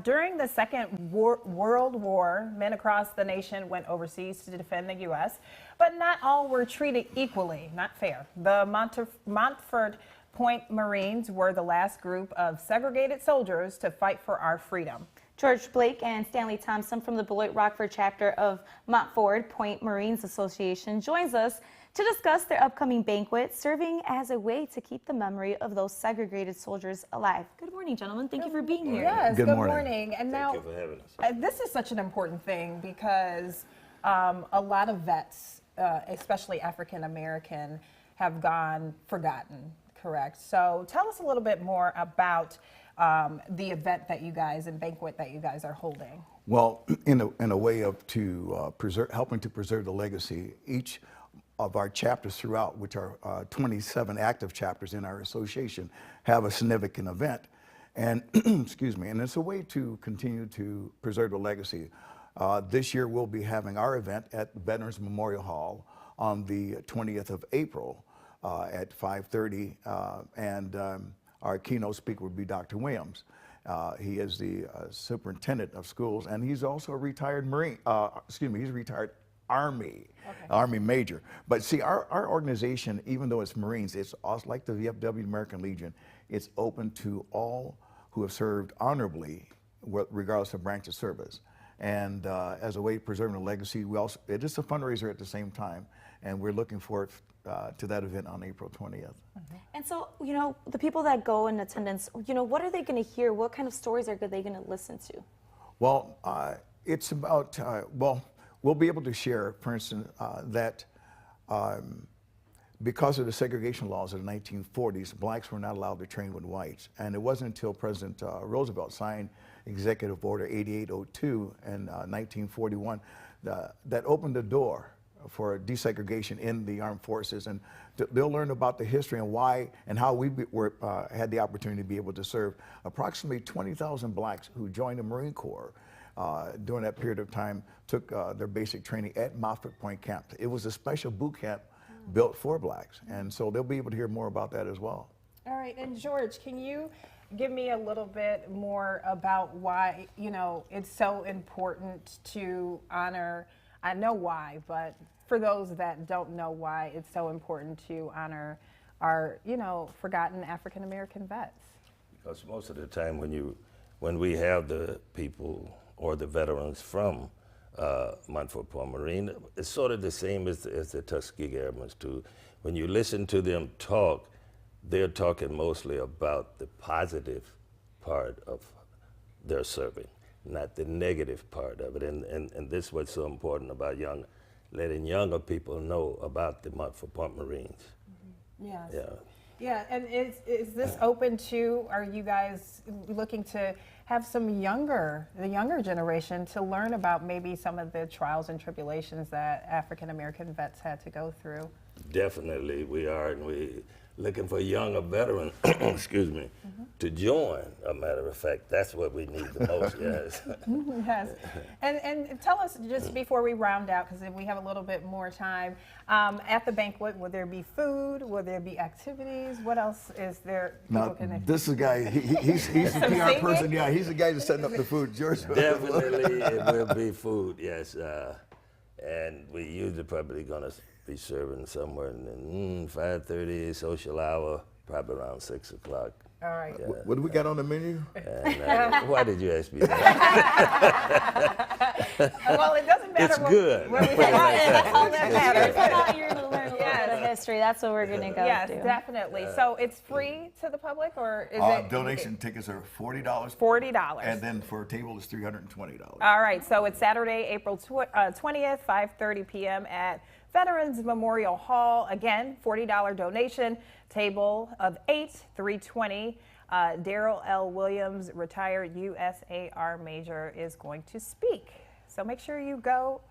During the World War, men across the nation went overseas to defend the U.S., but not all were treated equally. Not fair. The Montford Point Marines were the last group of segregated soldiers to fight for our freedom. George Blake and Stanley Thompson from the Beloit-Rockford Chapter of Montford Point Marine Association joins us to discuss their upcoming banquet, serving as a way to keep the memory of those segregated soldiers alive. Good morning, gentlemen. Thank you for being here. Yes, good morning. morning. And now, Thank you for having us. this is such an important thing because a lot of vets, especially African American, have gone forgotten, correct? So tell us a little bit more about the event that you guys and banquet that you guys are holding. Well, in a way of helping to preserve the legacy, each of our chapters throughout, which are 27 active chapters in our association, have a significant event. And excuse me, and it's a way to continue to preserve the legacy. This year we'll be having our event at Veterans Memorial Hall on the 20th of April at 5:30, and our keynote speaker would be Dr. Williams. He is the superintendent of schools, and he's also a retired Marine, he's a retired Army major. But see, our organization, even though it's Marines, it's also like the VFW American Legion, it's open to all who have served honorably, regardless of branch of service. And as a way of preserving the legacy, it is a fundraiser at the same time, and we're looking forward to that event on April 20th. Mm-hmm. And so, you know, the people that go in attendance, you know, what are they going to hear? What kind of stories are they going to listen to? Well, it's about, we'll be able to share, for instance, that because of the segregation laws of the 1940s, blacks were not allowed to train with whites. And it wasn't until President Roosevelt signed Executive Order 8802 in 1941 that opened the door for desegregation in the armed forces. And they'll learn about the history and why and how we had the opportunity to be able to serve approximately 20,000 blacks who joined the Marine Corps during that period of time, took their basic training at Montford Point Camp. It was a special boot camp built for blacks, and so they'll be able to hear more about that as well. All right, and George, can you give me a little bit more about why, you know, it's so important to honor, I know why, but for those that don't know why it's so important to honor our, you know, forgotten African American vets? Because most of the time when we have the people or the veterans from Montford Point Marine, it's sort of the same as the Tuskegee Airmen too. When you listen to them talk, they're talking mostly about the positive part of their serving, not the negative part of it. And this is what's so important about letting younger people know about the Montford Point Marines. Mm-hmm. Yes. Yeah. Yeah, and is this open to, are you guys looking to have the younger generation to learn about maybe some of the trials and tribulations that African American vets had to go through? Definitely we are, and we looking for younger veterans, excuse me, to join. A matter of fact, that's what we need the most, yes. Yes. And tell us, just before we round out, because we have a little bit more time, at the banquet, will there be food? Will there be activities? What else is there? Now, this is a guy, he's the PR person. Yeah, he's the guy that's setting up the food. George. Definitely it will be food, yes. And we usually probably going to be serving somewhere in 5:30, social hour, probably around 6 o'clock. All right. Yeah. What do we got on the menu? And, why did you ask me that? Well, it doesn't matter. It's good. That's all that matters. We're not here to learn a little bit of history. That's what we're going to go Yes, do. definitely. So it's free to the public, or is it? Donation tickets are $40. $40. And then for a table is $320. All right, so it's Saturday, April 20th, 5:30 p.m. at Veterans Memorial Hall. Again, $40 donation, table of 8, $320. Daryl L. Williams, retired USAR major, is going to speak. So make sure you go.